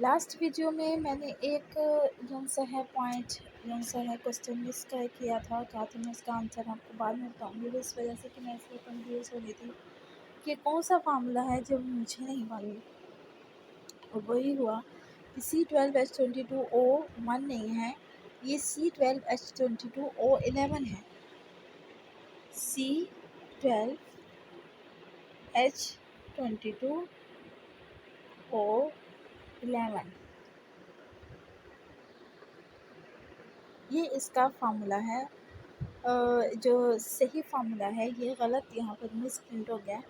Last video में मैंने एक जौन सा है पॉइंट जौन सा है क्वेश्चन मिस किया था, कहा था मैं उसका आंसर आपको बाद में बताऊँगी, इस वजह से कि मैं इसमें कन्फ्यूज़ हो गई थी कि कौन सा फार्मूला है जो मुझे नहीं मालूम। और वही हुआ कि C12H22O1 नहीं है, ये C12H22O11 है। C12H22O11 ये इसका फार्मूला है। जो सही फार्मूला है ये गलत यहाँ पर मिस प्रिंट हो गया।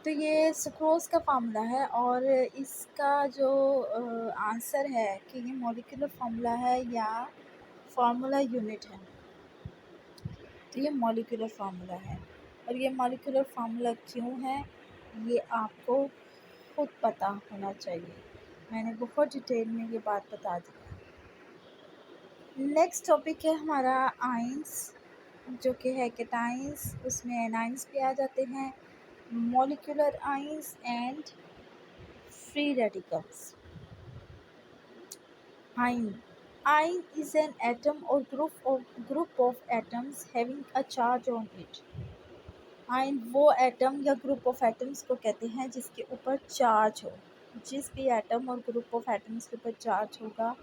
तो ये सुक्रोज़ का फार्मूला है और इसका जो आंसर है कि ये मॉलिक्यूलर फार्मूला है या फार्मूला यूनिट है। तो ये मॉलिक्यूलर फार्मूला है और ये मॉलिक्यूलर फार्मूला क्यों है ये आपको खुद पता होना चाहिए। मैंने बहुत डिटेल में ये बात बता दी। नेक्स्ट टॉपिक है हमारा आयंस, जो कि है कैटायंस, उसमें एनायंस भी आ जाते हैं, molecular ions and free radicals. Ion is an atom or group of atoms having a charge on it. Ion वो एटम या ग्रुप ऑफ एटम्स को कहते हैं जिसके ऊपर चार्ज हो। जिस भी atom or group of atoms के ऊपर चार्ज होगा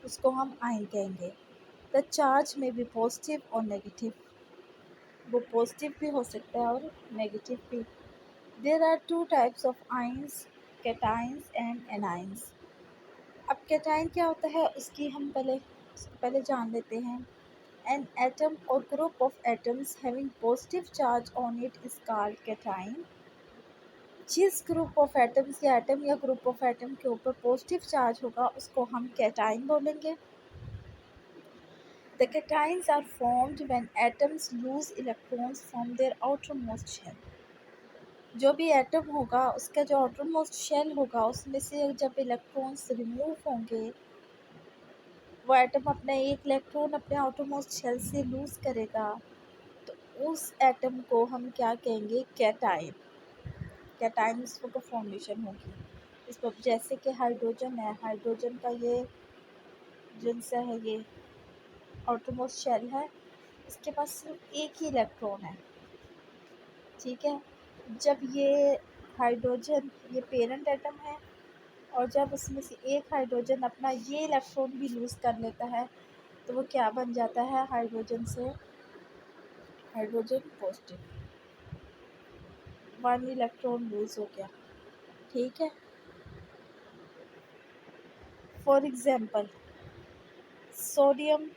उसको हम आयन कहेंगे। The charge may be positive और नेगेटिव, वो पॉजिटिव भी हो सकता है और नेगेटिव भी। There are two types of ions, cations and anions. अब कैटायन क्या होता है उसको पहले जान लेते हैं। An atom or group of atoms having positive charge on it is called cation. जिस ग्रुप ऑफ एटम्स या ग्रुप ऑफ एटम के ऊपर पॉजिटिव चार्ज होगा उसको हम कैटायन बोलेंगे। The cations are formed when atoms lose electrons from their outermost shell. जो भी एटम होगा उसका जो आउटरमोस्ट शेल होगा उसमें से जब इलेक्ट्रॉन्स रिमूव होंगे, वो एटम अपना एक इलेक्ट्रॉन अपने आउटरमोस्ट शेल से लूज़ करेगा, तो उस एटम को हम क्या कहेंगे? कैटायन। कैटायन इसको का फॉर्मेशन होगी इस पर, जैसे कि हाइड्रोजन है, हाइड्रोजन का ये जिनसा है ये आउटरमोस्ट शेल है, इसके पास सिर्फ एक ही इलेक्ट्रॉन है, ठीक है। जब ये हाइड्रोजन ये पेरेंट एटम है और जब उसमें से एक हाइड्रोजन अपना ये इलेक्ट्रॉन भी लूज़ कर लेता है तो वो क्या बन जाता है? हाइड्रोजन से hydrogen positive, one electron lose हो गया, ठीक है। For example sodium,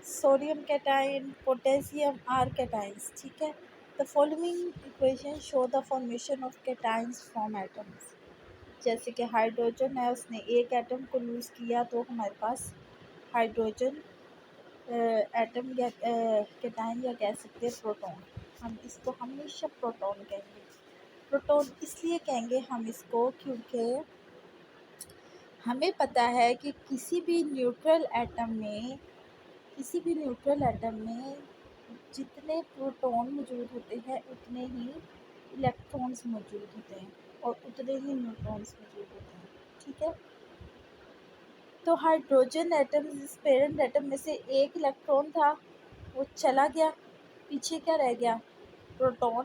sodium cation, potassium are cations, ठीक है। The following equation show the formation of cations from atoms. जैसे कि हाइड्रोजन है, उसने एक एटम को लूज़ किया तो हमारे पास हाइड्रोजन एटम या कैटायन या कह सकते हैं प्रोटॉन। हम इसको हमेशा प्रोटॉन कहेंगे। प्रोटॉन इसलिए कहेंगे हम इसको क्योंकि हमें पता है कि किसी भी न्यूट्रल एटम में जितने प्रोटॉन मौजूद होते हैं उतने ही इलेक्ट्रॉन्स मौजूद होते हैं और उतने ही न्यूट्रॉन्स मौजूद होते हैं, ठीक है। तो हाइड्रोजन एटम जिस पेरेंट एटम में से एक इलेक्ट्रॉन था वो चला गया, पीछे क्या रह गया? प्रोटॉन।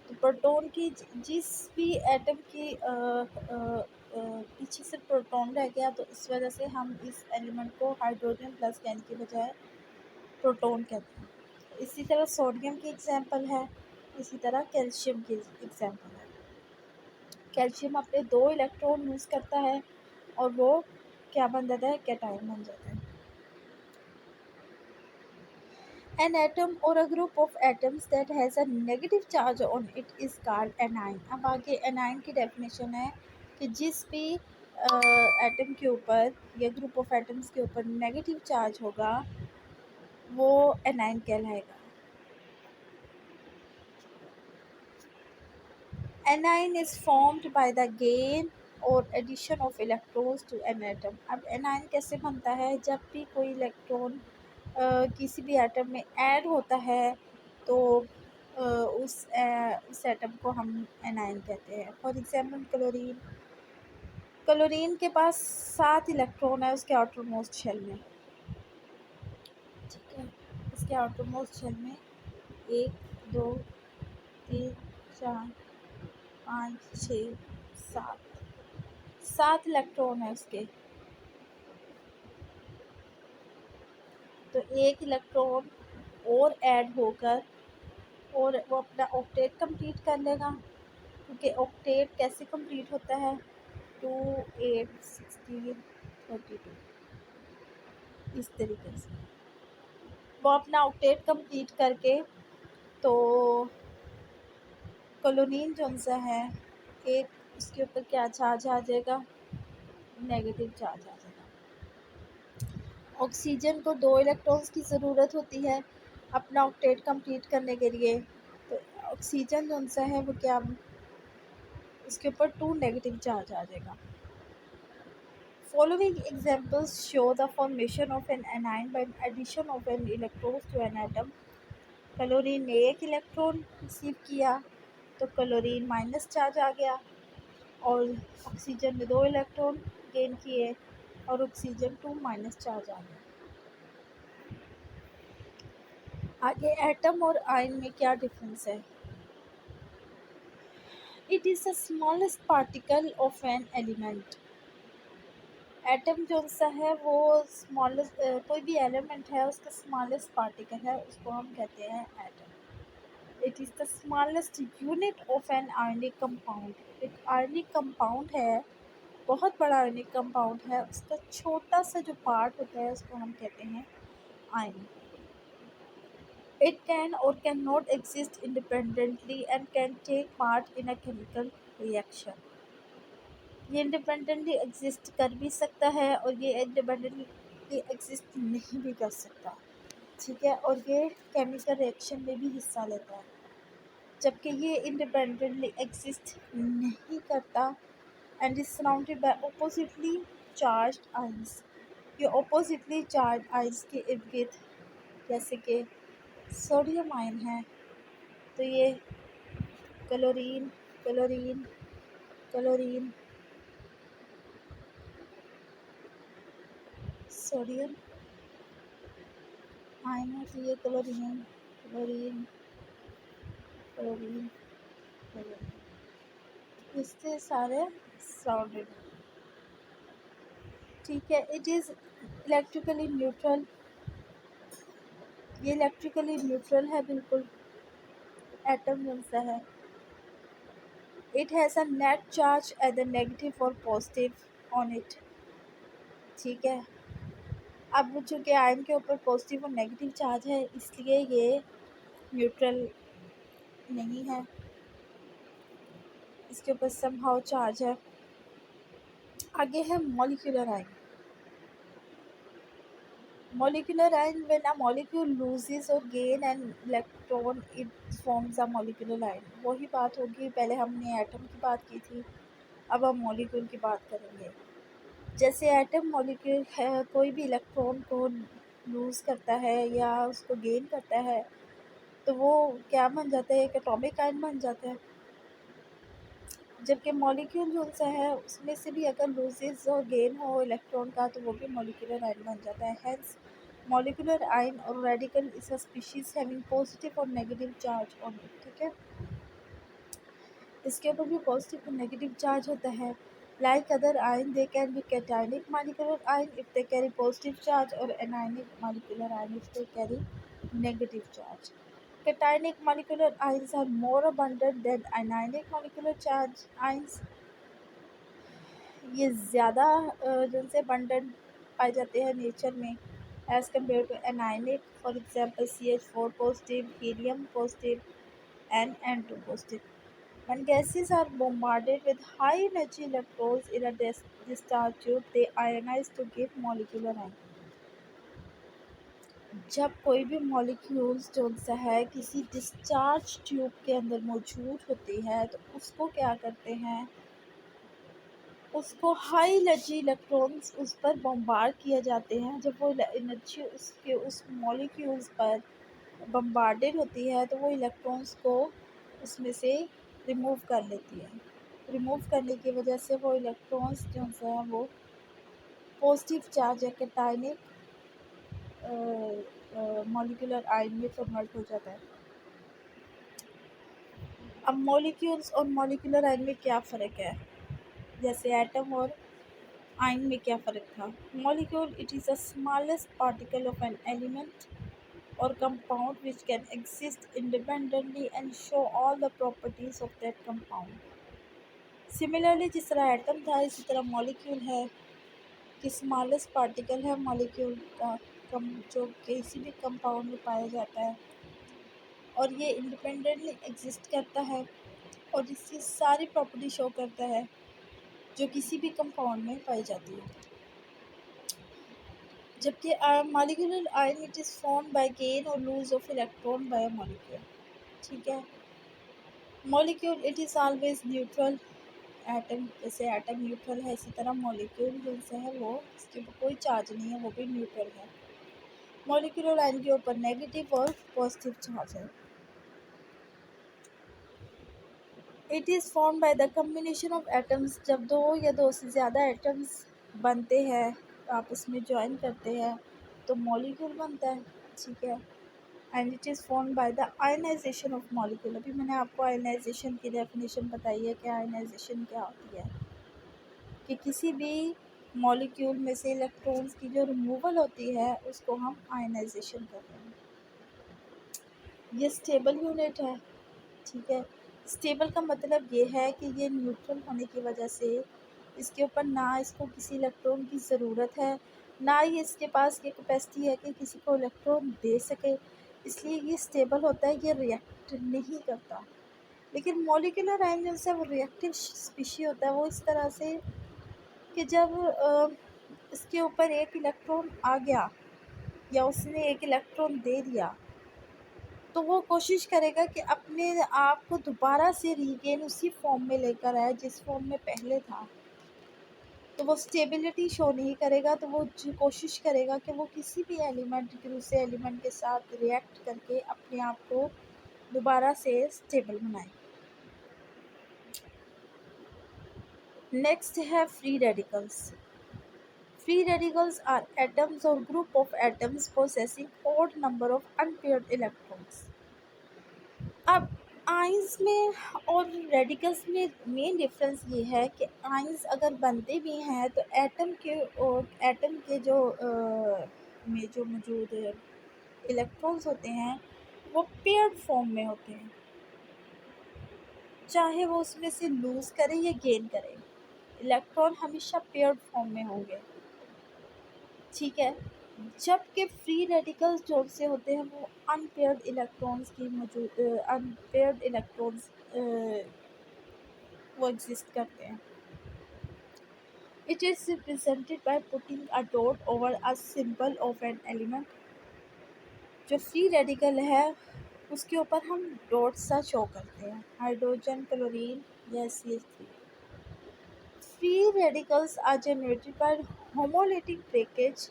तो प्रोटॉन की जिस भी एटम की पीछे से प्रोटॉन रह गया, तो इस वजह से हम इस एलिमेंट को हाइड्रोजन प्लस कहने के बजाय प्रोटॉन कहते हैं। इसी तरह सोडियम की एग्जांपल है, इसी तरह कैल्शियम की एग्जांपल है। कैल्शियम अपने 2 इलेक्ट्रॉन लूज़ करता है और वो क्या बन जाता है? कैटायन बन जाता है। An atom or a group of atoms that has a negative charge on it is called anion। अब आगे anion की डेफिनेशन है कि जिस भी एटम के ऊपर या ग्रुप ऑफ एटम्स के ऊपर नेगेटिव चार्ज होगा वो anion कहलाएगा। Anion is formed by the gain और addition of electrons to an atom। अब anion कैसे बनता है? जब भी कोई इलेक्ट्रॉन किसी भी एटम में ऐड होता है तो उस एटम को हम एनायन कहते हैं। फॉर एग्जांपल क्लोरीन, क्लोरीन के पास 7 इलेक्ट्रॉन है उसके आउटर मोस्ट शेल में, ठीक है। इसके आउटर मोस्ट शेल में 1 2 3 4 5 6 7 इलेक्ट्रॉन है उसके। तो एक इलेक्ट्रॉन और ऐड होकर और वो अपना ऑक्टेट कंप्लीट कर लेगा, क्योंकि ऑक्टेट कैसे कंप्लीट होता है, 2 8 16 32, इस तरीके से वो अपना ऑक्टेट कंप्लीट करके तो क्लोरीन जो सा है एक उसके ऊपर क्या चार्ज आ जाएगा, नेगेटिव चार्ज आ जाएगा। ऑक्सीजन को 2 इलेक्ट्रॉन्स की ज़रूरत होती है अपना ऑक्टेट कंप्लीट करने के लिए, तो ऑक्सीजन जो सा है वो क्या, उसके ऊपर 2 नेगेटिव चार्ज आ जाएगा। Following examples show the formation of an anion by addition of an electrons to an atom. Chlorine ने एक इलेक्ट्रॉन रिसीव किया तो क्लोरीन माइनस चार्ज आ गया, और ऑक्सीजन ने 2 इलेक्ट्रॉन गेन किए और ऑक्सीजन 2 माइनस चार्ज आ गया। आगे एटम और आयन में क्या डिफरेंस है। It is the smallest particle of an element. Atom जो सा है वो स्मॉलेस्ट, कोई भी एलिमेंट है उसका स्मॉलेस्ट पार्टिकल है, उसको हम कहते हैं atom. It is the smallest unit of an ionic compound. एक आयनिक कंपाउंड है, बहुत बड़ा आयनिक कंपाउंड है, उसका छोटा सा जो पार्ट होता है उसको हम कहते हैं ion. It can or cannot exist independently and can take part in a chemical reaction. ये इंडिपेंडेंटली एग्जिस्ट कर भी सकता है और ये इंडिपेंडेंटली एग्जिस्ट नहीं भी कर सकता, ठीक है। और ये केमिकल रिएक्शन में भी हिस्सा लेता है, जबकि ये इंडिपेंडेंटली एग्जिस्ट नहीं करता and is surrounded by oppositely charged ions. ये ऑपोजिटली चार्ज आयंस के इर्द गिर्द, जैसे कि सोडियम आयन है, तो ये chlorine chlorine chlorine sodium ion है, तो ये क्लोरीन क्लोरीन क्लोरीन क्लोरीन, इससे सारे सराउंडेड, ठीक है। इट इज़ इलेक्ट्रिकली न्यूट्रल, ये इलेक्ट्रिकली न्यूट्रल है बिल्कुल, एटम कौन सा है। It has a net charge at the negative और पॉजिटिव ऑन इट, ठीक है। अब चूँकि आयन के ऊपर पॉजिटिव और नेगेटिव चार्ज है इसलिए ये न्यूट्रल नहीं है, इसके ऊपर समहाउ चार्ज है। आगे है molecular ion. Molecular ion, when a molecule loses or gain an electron it forms a molecular ion. वही बात होगी, पहले हमने एटम की बात की थी, अब हम मॉलिक्यूल की बात करेंगे। जैसे एटम मॉलिक्यूल है, कोई भी इलेक्ट्रॉन को लूज़ करता है या उसको गेन करता है तो वो क्या बन जाता है, एक एटॉमिक आयन बन जाता है। जबकि मॉलिक्यूल जो सा है उसमें से भी अगर लूजेस और गेन हो इलेक्ट्रॉन का तो वो भी मॉलिक्यूलर आयन बन जाता है। हेंस मॉलिक्यूलर आयन और radical is a species having positive और नेगेटिव चार्ज ऑन इट, ठीक है। इसके ऊपर भी पॉजिटिव और नेगेटिव चार्ज होता है। Like other ion they can be cationic molecular ion if they carry positive charge और anionic molecular ion if they carry negative charge. Cationic molecular ions are more abundant than anionic molecular charge ions. ये ज़्यादा जिनसे abundant पाए जाते हैं nature में as compared to anionic, for example CH4 positive, helium positive and N2 positive. When gases are bombarded with high energy electrons in a discharge tube, they ionize to give molecular ion. जब कोई भी molecules जो सा है किसी discharge tube के अंदर मौजूद होती है तो उसको क्या करते हैं, उसको हाई एनर्जी इलेक्ट्रॉन्स उस पर बम्बार्ड किए जाते हैं। जब वो एनर्जी उसके उस मॉलिक्यूल्स पर बम्बार्डेड होती है तो वो इलेक्ट्रॉन्स को उसमें से रिमूव कर लेती है। रिमूव करने की वजह से वो इलेक्ट्रॉन्स जो है वो पॉजिटिव चार्ज या कैटायनिक मॉलिक्यूलर आयन में कन्वर्ट हो जाता है। अब मॉलिक्यूल्स और मॉलिक्यूलर आयन में क्या फ़र्क है, जैसे एटम और आयन में क्या फ़र्क था। Molecule it is the smallest particle of an element or compound which can exist independently and show all the properties of that compound. Similarly, जिस तरह एटम था इसी तरह मॉलिक्यूल है कि स्मॉलेस्ट पार्टिकल है मॉलिक्यूल का जो किसी भी कंपाउंड में पाया जाता है और ये इंडिपेंडेंटली एग्जिस्ट करता है और इसकी सारी प्रॉपर्टी शो करता है जो किसी भी कंपाउंड में पाई जाती है। जबकि molecular ion it is form by gain or lose of electron by molecule. ठीक है, molecule it is always neutral. Atom जैसे एटम न्यूट्रल है इसी तरह मॉलिक्यूल जो है वो इसके ऊपर कोई चार्ज नहीं है, वो भी न्यूट्रल है। मॉलिक्यूलर आयन के ऊपर नेगेटिव और पॉजिटिव चार्ज है। It is form by the combination of atoms. जब दो या दो से ज़्यादा एटम्स बनते हैं आपस में ज्वाइन करते हैं तो मॉलिक्यूल बनता है। ठीक है, and it is form by the ionization of molecule. अभी मैंने आपको आयनाइजेशन की डेफिनेशन बताई है कि आयनाइजेशन क्या होती है, कि किसी भी मॉलिक्यूल में से इलेक्ट्रॉन्स की जो रिमूवल होती है उसको हम आयनाइजेशन कहते हैं। ये स्टेबल यूनिट है। ठीक है, स्टेबल का मतलब ये है कि ये न्यूट्रल होने की वजह से इसके ऊपर ना इसको किसी इलेक्ट्रॉन की ज़रूरत है, ना ही इसके पास ये कैपेसिटी है कि किसी को इलेक्ट्रॉन दे सके, इसलिए ये स्टेबल होता है, ये रिएक्ट नहीं करता। लेकिन मॉलिक्यूलर आयन जो है वो रिएक्टिव स्पीशी होता है। वो इस तरह से कि जब इसके ऊपर एक इलेक्ट्रॉन आ गया या उसने एक इलेक्ट्रॉन दे दिया तो वो कोशिश करेगा कि अपने आप को दोबारा से रीगेन उसी फॉर्म में लेकर आए जिस फॉर्म में पहले था। तो वो स्टेबिलिटी शो नहीं करेगा, तो वो कोशिश करेगा कि वो किसी भी एलिमेंट के दूसरे एलिमेंट के साथ रिएक्ट करके अपने आप को दोबारा से स्टेबल बनाए। नेक्स्ट है free radicals. Free radicals are atoms or group of atoms possessing odd number of unpaired electrons. अब आइंस में और रेडिकल्स में मेन डिफरेंस ये है कि आइंस अगर बनते भी हैं तो एटम के जो में जो मौजूद इलेक्ट्रॉन्स होते हैं वो पेयर्ड फॉर्म में होते हैं, चाहे वो उसमें से लूज़ करे या गेन करे, इलेक्ट्रॉन हमेशा पेयर्ड फॉर्म में होंगे। ठीक है, जबकि फ्री रेडिकल्स जो से होते हैं वो अनपेयर्ड इलेक्ट्रॉन्स वो एग्जिस्ट करते हैं। It is represented by putting a dot over a symbol of an element. जो फ्री रेडिकल है उसके ऊपर हम डॉट सा शो करते हैं, हाइड्रोजन, क्लोरीन या CH3। Free radicals are generated by homolytic breakage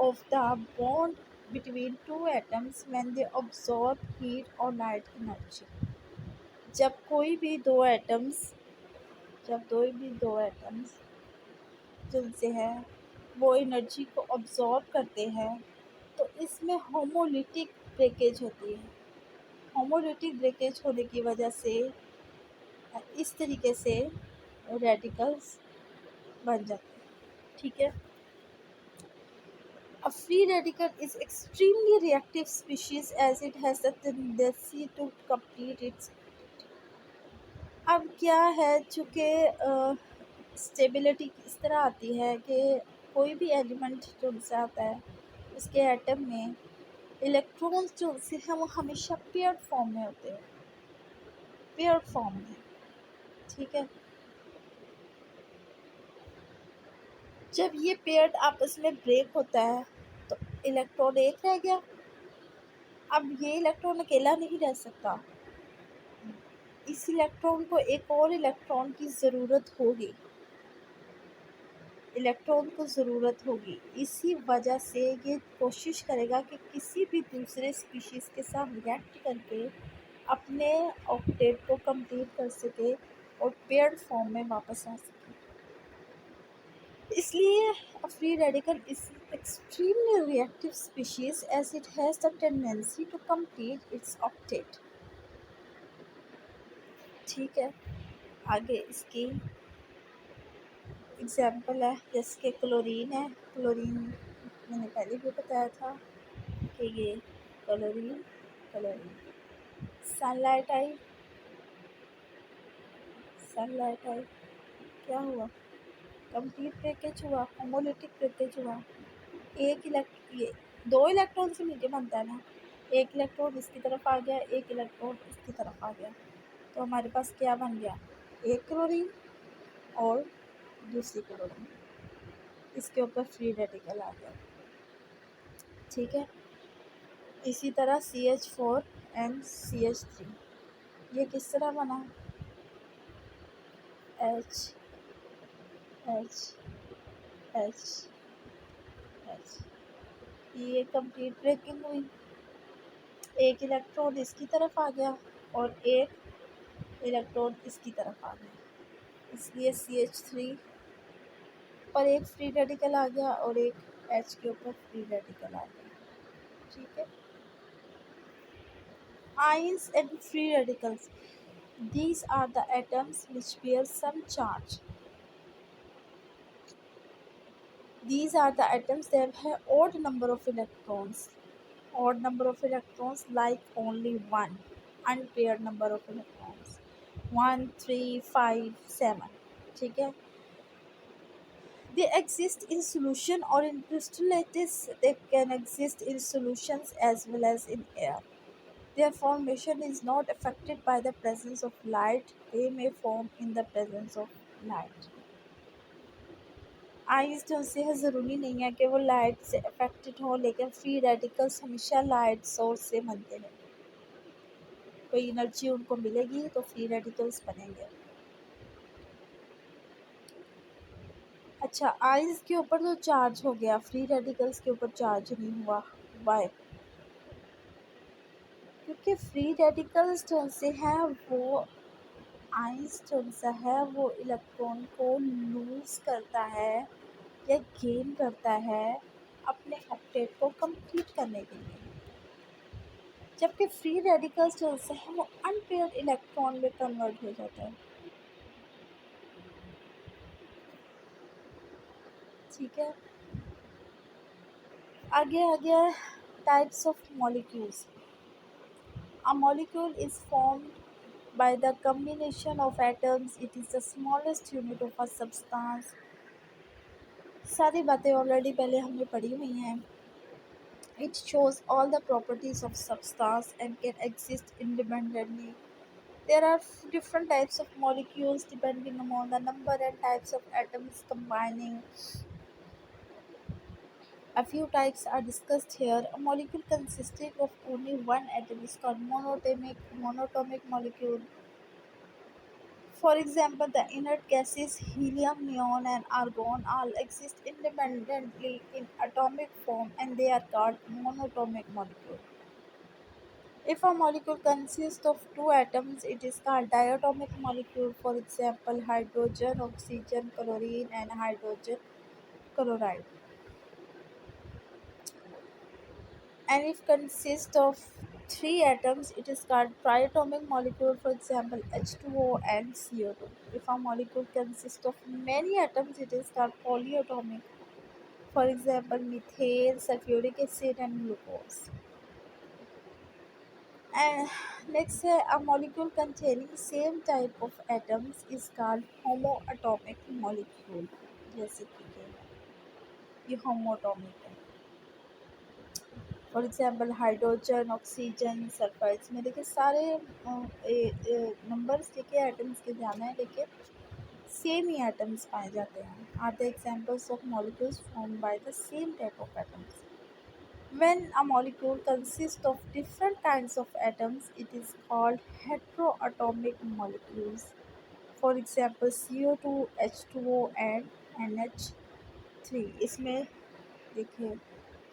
of the bond between two atoms when they absorb heat or light energy। जब कोई भी दो एटम्स जिनसे है वो एनर्जी को अब्जॉर्ब करते हैं तो इसमें होमोलिटिक ब्रेकेज होती है। होमोलिटिक ब्रेकेज होने की वजह से इस तरीके से रेडिकल्स बन जाते हैं। ठीक है, a free radical is extremely reactive species as it has the tendency to complete its। अब क्या है, चूँकि स्टेबिलिटी इस तरह आती है कि कोई भी एलिमेंट जो उनसे आता है उसके एटम में इलेक्ट्रॉन्स जो उनसे हैं वो हमेशा पेयर्ड फॉर्म में होते हैं, पेयर्ड फॉर्म में। ठीक है, जब ये पेयर्ड आपस में ब्रेक होता है तो इलेक्ट्रॉन एक रह गया। अब ये इलेक्ट्रॉन अकेला नहीं रह सकता, इस इलेक्ट्रॉन को एक और इलेक्ट्रॉन की ज़रूरत होगी, इसी वजह से ये कोशिश करेगा कि किसी भी दूसरे स्पीशीज़ के साथ रिएक्ट करके अपने ऑक्टेट को कंप्लीट कर सके और पेयर्ड फॉर्म में वापस आ सके। इसलिए a free radical is extremely reactive species as it has the tendency to complete its octet। ठीक है, आगे इसकी एग्जाम्पल है, जैसे कि क्लोरीन है। क्लोरीन मैंने पहले भी बताया था कि ये क्लोरीन क्लोरीन सनलाइट आई, सनलाइट आई, क्या हुआ, कंप्लीट ब्रेकेज हुआ, होमोलिटिक ब्रेकेज हुआ। एक ये 2 इलेक्ट्रॉन से मिलके बनता है ना, एक इलेक्ट्रॉन इसकी तरफ आ गया, एक इलेक्ट्रॉन इसकी तरफ आ गया, तो हमारे पास क्या बन गया, एक क्लोरीन और दूसरी क्लोरीन, इसके ऊपर फ्री रेडिकल आ गया। ठीक है, इसी तरह CH4 एंड CH3, ये किस तरह बना, H H H H, ये कंप्लीट ब्रेकिंग हुई, एक इलेक्ट्रॉन इसकी तरफ आ गया और एक इलेक्ट्रॉन इसकी तरफ आ गया, इसलिए CH3 पर एक फ्री रेडिकल आ गया और एक H के ऊपर फ्री रेडिकल आ गया। ठीक है, ions and free radicals, these are the atoms which bear some charge. These are the atoms that have odd number of electrons, odd number of electrons like only one, unpaired number of electrons 1 3 5 7। ठीक है, they exist in solution or in crystal lattice, they can exist in solutions as well as in air, their formation is not affected by the presence of light, they may form in the presence of light। Ice जो से है ज़रूरी नहीं है कि वो light से affected हो, लेकिन फ्री रेडिकल्स हमेशा लाइट सोर्स से बनते हैं, कोई एनर्जी उनको मिलेगी तो फ्री रेडिकल्स बनेंगे। अच्छा, आइस के ऊपर तो चार्ज हो गया, फ्री रेडिकल्स के ऊपर चार्ज नहीं हुआ, वाई, क्योंकि फ्री रेडिकल्स जो से है वो आइस जो सा है वो इलेक्ट्रॉन को लूज करता है या गेन करता है अपने ऑक्टेट को कंप्लीट करने के लिए, जबकि फ्री रेडिकल्स जो है वो अनपेयर्ड इलेक्ट्रॉन में कन्वर्ट हो जाता है। ठीक है, आगे आ गया types of molecules. A molecule is formed by the combination of atoms, it is the smallest unit of a substance। सारी बातें ऑलरेडी पहले हमने पढ़ी हुई हैं। It shows all the properties of substance and can exist independently। There are different types of molecules depending upon the number and types of atoms combining। A few types are discussed here। A molecule consisting of only one atom is called monatomic molecule। For example, the inert gases helium, neon, and argon all exist independently in atomic form and they are called monatomic molecule। If a molecule consists of two atoms, it is called diatomic molecule। For example, hydrogen, oxygen, chlorine, and hydrogen chloride। And if consists of three atoms, it is called triatomic molecule। For example, H2O and CO2। If a molecule consists of many atoms, it is called polyatomic। For example, methane, sulfuric acid, and glucose। And next, a molecule containing same type of atoms is called homoatomic molecule। जैसे कि ये homoatomic है। For example hydrogen, oxygen, sulphur, इसमें देखिए सारे numbers देखिए atoms के ध्यान है, लेकिन सेम ही एटम्स पाए जाते हैं। Are the examples of molecules formed by the same type of atoms. When a molecule consists of different kinds of atoms, it is called heteroatomic molecules। For example, CO2, H2O and NH3। इसमें देखिए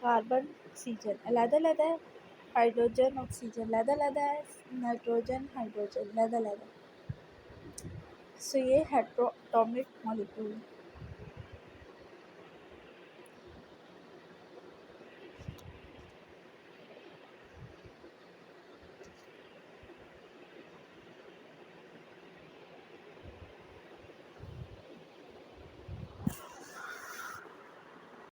carbon oxygen अलग-अलग है, hydrogen oxygen अलग-अलग है, nitrogen hydrogen अलग-अलग है। सो ये हेटेरोटॉमिक molecule.